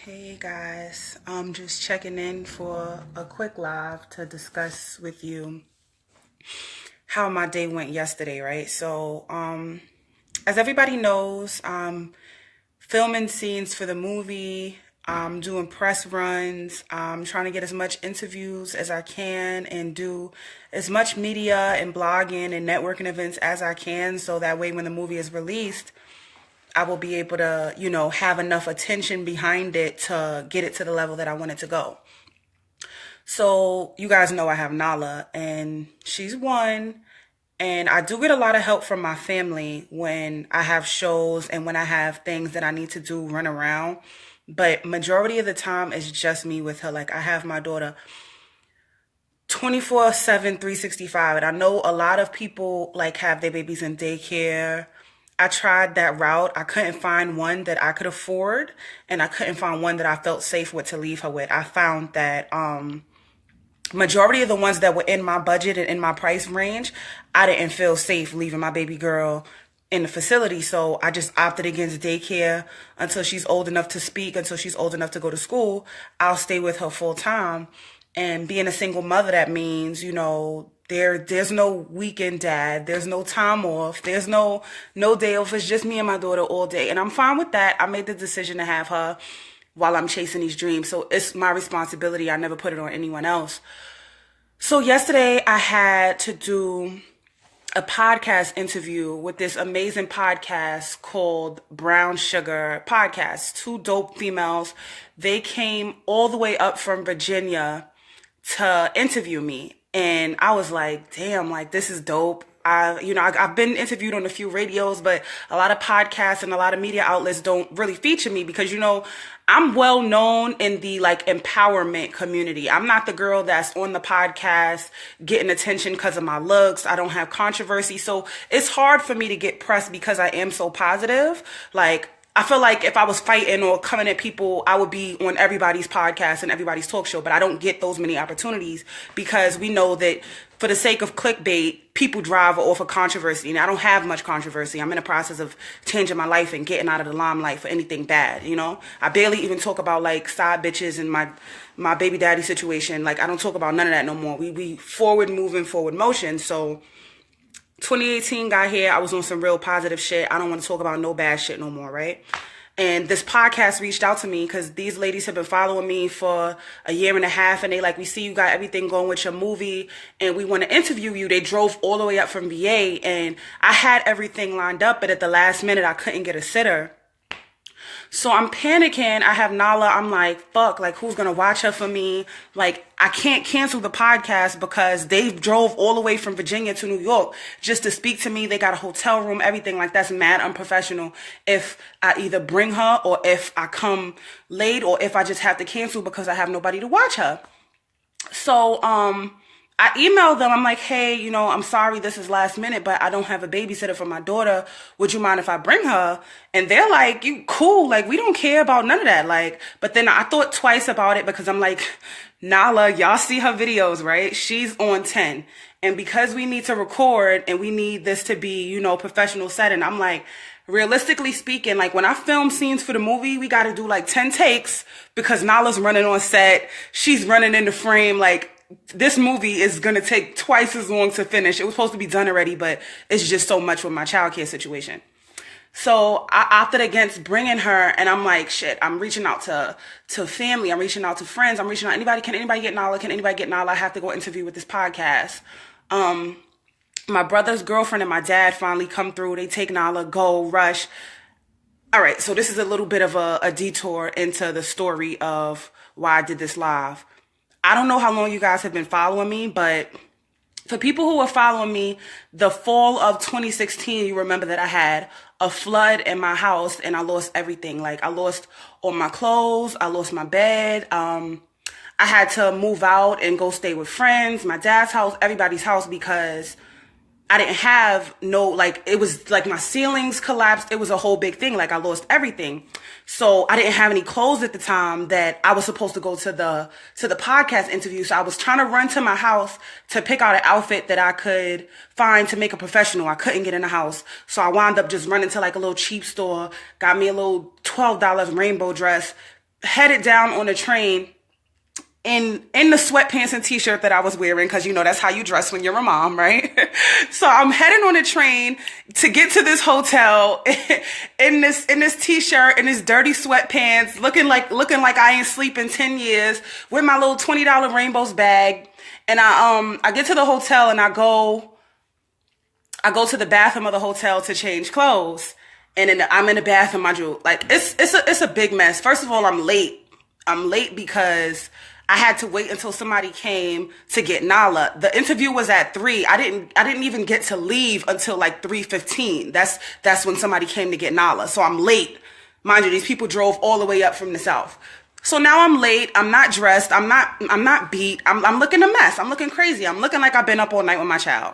Hey guys, I'm just checking in for a quick live to discuss with you how my day went yesterday, right? As everybody knows, I'm filming scenes for the movie. I'm doing press runs. I'm trying to get as much interviews as I can and do as much media and blogging and networking events as I can so that way when the movie is released, I will be able to, have enough attention behind it to get it to the level that I want it to go. So you guys know I have Nala and she's one. And I do get a lot of help from my family when I have shows and when I have things that I need to do run around. But majority of the time it's just me with her. Like I have my daughter 24/7, 365. And I know a lot of people like have their babies in daycare. I tried that route. I couldn't find one that I could afford and I couldn't find one that I felt safe with to leave her with. I found that majority of the ones that were in my budget and in my price range, I didn't feel safe leaving my baby girl in the facility. So I just opted against daycare until she's old enough to speak, until she's old enough to go to school. I'll stay with her full time. And being a single mother, that means, there's no weekend dad. There's no time off. There's no day off. It's just me and my daughter all day. And I'm fine with that. I made the decision to have her while I'm chasing these dreams. So it's my responsibility. I never put it on anyone else. So yesterday I had to do a podcast interview with this amazing podcast called Brown Sugar Podcast. Two dope females. They came all the way up from Virginia to interview me. And I was like, damn, like this is dope. I've been interviewed on a few radios, but a lot of podcasts and a lot of media outlets don't really feature me because, I'm well known in the like empowerment community. I'm not the girl that's on the podcast getting attention because of my looks. I don't have controversy. So it's hard for me to get press because I am so positive. Like, I feel like if I was fighting or coming at people, I would be on everybody's podcast and everybody's talk show, but I don't get those many opportunities because we know that for the sake of clickbait, people drive off of controversy, and I don't have much controversy. I'm in the process of changing my life and getting out of the limelight for anything bad, I barely even talk about like side bitches and my baby daddy situation. Like I don't talk about none of that no more. We forward moving, forward motion. So 2018 got here. I was on some real positive shit. I don't want to talk about no bad shit no more, right? And this podcast reached out to me because these ladies have been following me for a year and a half. And they like, we see you got everything going with your movie and we want to interview you. They drove all the way up from VA and I had everything lined up. But at the last minute, I couldn't get a sitter. So I'm panicking. I have Nala. I'm like, fuck, like who's going to watch her for me? Like I can't cancel the podcast because they drove all the way from Virginia to New York just to speak to me. They got a hotel room, everything. Like that's mad unprofessional if I either bring her or if I come late or if I just have to cancel because I have nobody to watch her. So, I emailed them. I'm like, hey, I'm sorry this is last minute, but I don't have a babysitter for my daughter. Would you mind if I bring her? And they're like, you cool. Like, we don't care about none of that. Like, but then I thought twice about it because I'm like, Nala, y'all see her videos, right? She's on 10. And because we need to record and we need this to be, professional setting, I'm like, realistically speaking, like when I film scenes for the movie, we got to do like 10 takes because Nala's running on set. She's running in the frame. Like, this movie is going to take twice as long to finish. It was supposed to be done already, but it's just so much with my childcare situation. So I opted against bringing her and I'm like, shit, I'm reaching out to family. I'm reaching out to friends. I'm reaching out. Can anybody get Nala? Can anybody get Nala? I have to go interview with this podcast. My brother's girlfriend and my dad finally come through. They take Nala, go, rush. All right. So this is a little bit of a detour into the story of why I did this live. I don't know how long you guys have been following me, but for people who are following me, the fall of 2016, you remember that I had a flood in my house and I lost everything. Like I lost all my clothes. I lost my bed. I had to move out and go stay with friends, my dad's house, everybody's house because I didn't have it was like my ceilings collapsed. It was a whole big thing. Like I lost everything. So I didn't have any clothes at the time that I was supposed to go to the podcast interview. So I was trying to run to my house to pick out an outfit that I could find to make a professional. I couldn't get in the house. So I wound up just running to like a little cheap store, got me a little $12 rainbow dress, headed down on the train in the sweatpants and t-shirt that I was wearing, because you know that's how you dress when you're a mom, right? So I'm heading on a train to get to this hotel in this t-shirt and this dirty sweatpants, looking like I ain't sleep in 10 years, with my little $20 Rainbows bag. And I get to the hotel and I go to the bathroom of the hotel to change clothes. And then I'm in the bathroom, mind you, like it's a big mess. First of all, I'm late. I'm late because I had to wait until somebody came to get Nala. The interview was at 3. I didn't even get to leave until like 3:15. That's when somebody came to get Nala. So I'm late. Mind you, these people drove all the way up from the south. So now I'm late. I'm not dressed. I'm not beat. I'm looking a mess. I'm looking crazy. I'm looking like I've been up all night with my child.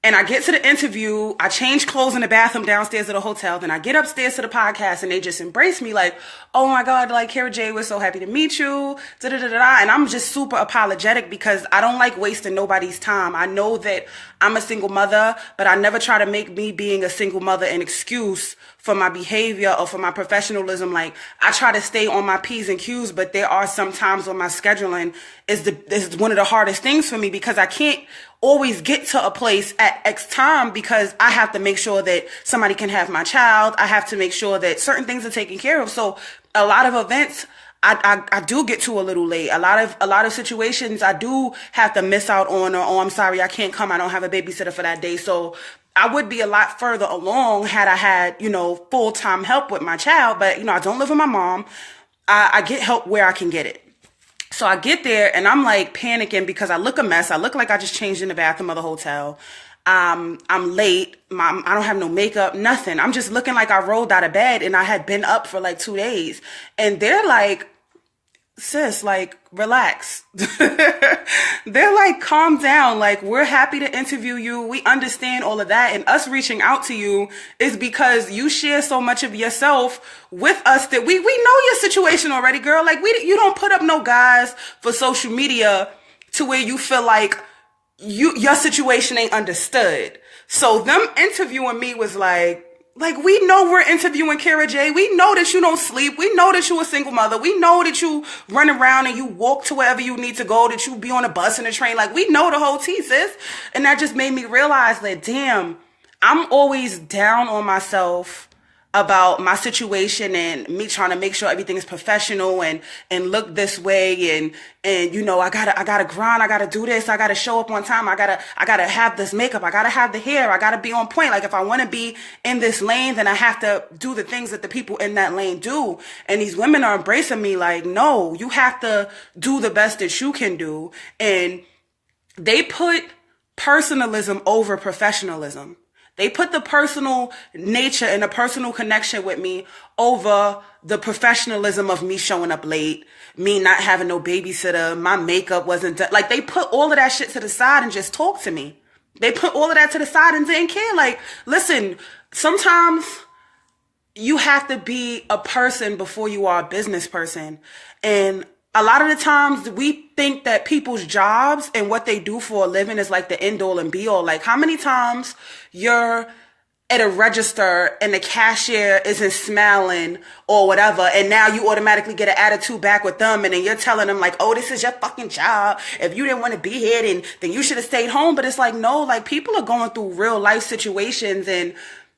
And I get to the interview, I change clothes in the bathroom downstairs at the hotel, then I get upstairs to the podcast and they just embrace me like, oh my God, like, Kara J, we're so happy to meet you, da-da-da-da-da. And I'm just super apologetic because I don't like wasting nobody's time. I know that I'm a single mother, but I never try to make me being a single mother an excuse for my behavior or for my professionalism. Like, I try to stay on my P's and Q's, but there are some times when my scheduling is one of the hardest things for me because I can't always get to a place at X time because I have to make sure that somebody can have my child. I have to make sure that certain things are taken care of. So a lot of events, I do get to a little late. A lot of situations I do have to miss out on, or, oh, I'm sorry, I can't come. I don't have a babysitter for that day. So I would be a lot further along had I had, full-time help with my child. But, I don't live with my mom. I get help where I can get it. So I get there and I'm like panicking because I look a mess. I look like I just changed in the bathroom of the hotel. I'm late. I don't have no makeup, nothing. I'm just looking like I rolled out of bed and I had been up for like 2 days. And they're like, sis, like, relax. They're like, calm down. Like, we're happy to interview you. We understand all of that. And us reaching out to you is because you share so much of yourself with us that we know your situation already, girl. Like, you don't put up no guys for social media to where you feel like your situation ain't understood. So them interviewing me was like, we know we're interviewing Kara J. We know that you don't sleep. We know that you're a single mother. We know that you run around and you walk to wherever you need to go, that you be on a bus and a train. Like, we know the whole tea, sis. And that just made me realize that, damn, I'm always down on myself about my situation and me trying to make sure everything is professional and look this way and I gotta grind, I gotta do this, I gotta show up on time, I gotta have this makeup, I gotta have the hair, I gotta be on point. Like, if I want to be in this lane, then I have to do the things that the people in that lane do. And these women are embracing me like, no, you have to do the best that you can do. And they put personalism over professionalism. They put the personal nature and the personal connection with me over the professionalism of me showing up late, me not having no babysitter, my makeup wasn't done. Like, they put all of that shit to the side and just talk to me. They put all of that to the side and didn't care. Like, listen, sometimes you have to be a person before you are a business person. And a lot of the times we think that people's jobs and what they do for a living is like the end all and be all. Like, how many times you're at a register and the cashier isn't smiling or whatever, and now you automatically get an attitude back with them, and then you're telling them like, oh, this is your fucking job. If you didn't want to be here, then you should have stayed home. But it's like, no, like, people are going through real life situations, and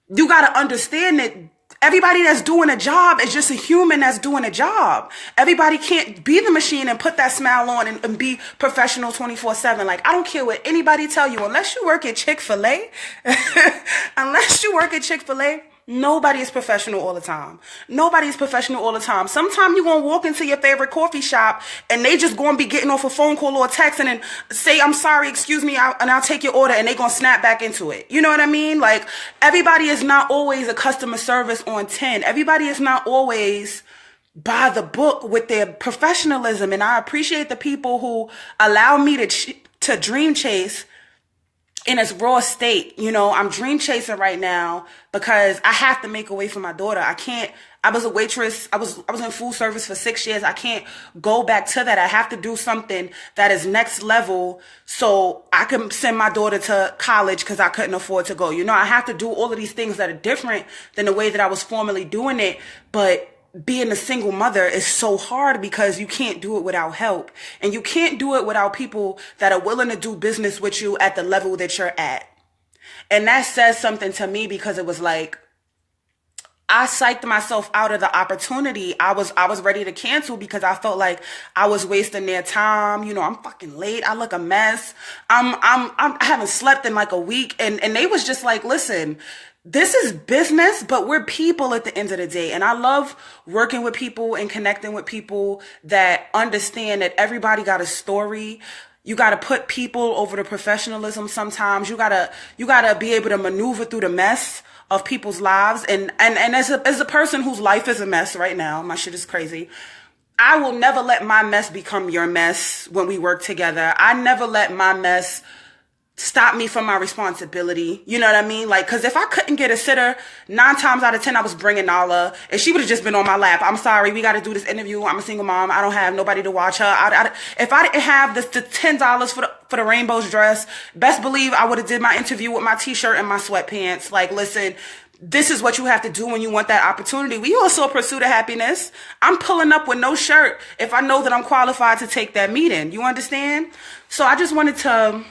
you got to understand that everybody that's doing a job is just a human that's doing a job. Everybody can't be the machine and put that smile on and be professional 24/7. Like, I don't care what anybody tell you, unless you work at Chick-fil-A, nobody is professional all the time. Nobody is professional all the time. Sometimes you're going to walk into your favorite coffee shop and they just going to be getting off a phone call or a text and then say, I'm sorry, excuse me, and I'll take your order, and they going to snap back into it. You know what I mean? Like, everybody is not always a customer service on 10. Everybody is not always by the book with their professionalism. And I appreciate the people who allow me to dream chase in its raw state. I'm dream chasing right now because I have to make a way for my daughter. I was a waitress. I was in food service for 6 years. I can't go back to that. I have to do something that is next level so I can send my daughter to college because I couldn't afford to go. I have to do all of these things that are different than the way that I was formerly doing it. But being a single mother is so hard because you can't do it without help. And you can't do it without people that are willing to do business with you at the level that you're at. And that says something to me because it was like, I psyched myself out of the opportunity. I was ready to cancel because I felt like I was wasting their time. You know, I'm fucking late. I look a mess. I haven't slept in like a week. And they was just like, listen, this is business, but we're people at the end of the day. And I love working with people and connecting with people that understand that everybody got a story. You got to put people over the professionalism sometimes. You got to be able to maneuver through the mess of people's lives. And as a person whose life is a mess right now, my shit is crazy. I will never let my mess become your mess when we work together. I never let my mess stop me from my responsibility. You know what I mean? Like, cause if I couldn't get a sitter, 9 times out of 10, I was bringing Nala and she would have just been on my lap. I'm sorry. We got to do this interview. I'm a single mom. I don't have nobody to watch her. If I didn't have the $10 for the rainbows dress, best believe I would have did my interview with my t-shirt and my sweatpants. Like, listen, this is what you have to do when you want that opportunity. We also pursue the happiness. I'm pulling up with no shirt if I know that I'm qualified to take that meeting. You understand? So I just wanted to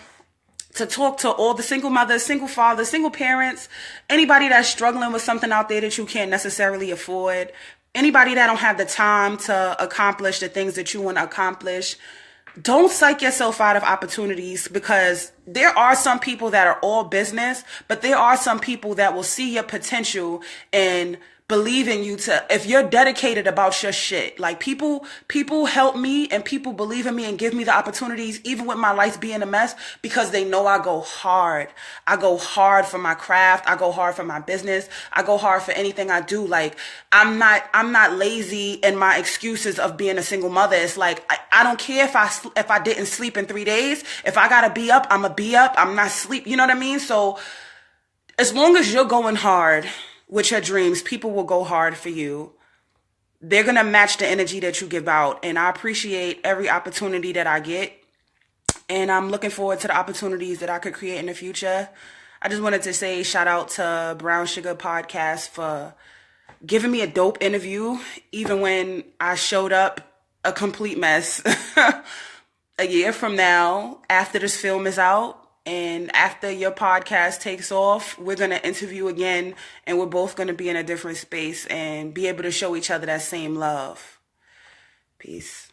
talk to all the single mothers, single fathers, single parents, anybody that's struggling with something out there that you can't necessarily afford, anybody that don't have the time to accomplish the things that you want to accomplish. Don't psych yourself out of opportunities because there are some people that are all business, but there are some people that will see your potential and believe in you if you're dedicated about your shit. Like people help me and people believe in me and give me the opportunities, even with my life being a mess, because they know I go hard. I go hard for my craft. I go hard for my business. I go hard for anything I do. Like I'm not lazy in my excuses of being a single mother. It's like, I don't care if I didn't sleep in 3 days. If I gotta be up, I'ma be up. I'm not sleep. You know what I mean? So as long as you're going hard with your dreams, people will go hard for you. They're going to match the energy that you give out. And I appreciate every opportunity that I get. And I'm looking forward to the opportunities that I could create in the future. I just wanted to say shout out to Brown Sugar Podcast for giving me a dope interview, even when I showed up a complete mess. A year from now, after this film is out, and after your podcast takes off, we're going to interview again, and we're both going to be in a different space and be able to show each other that same love. Peace.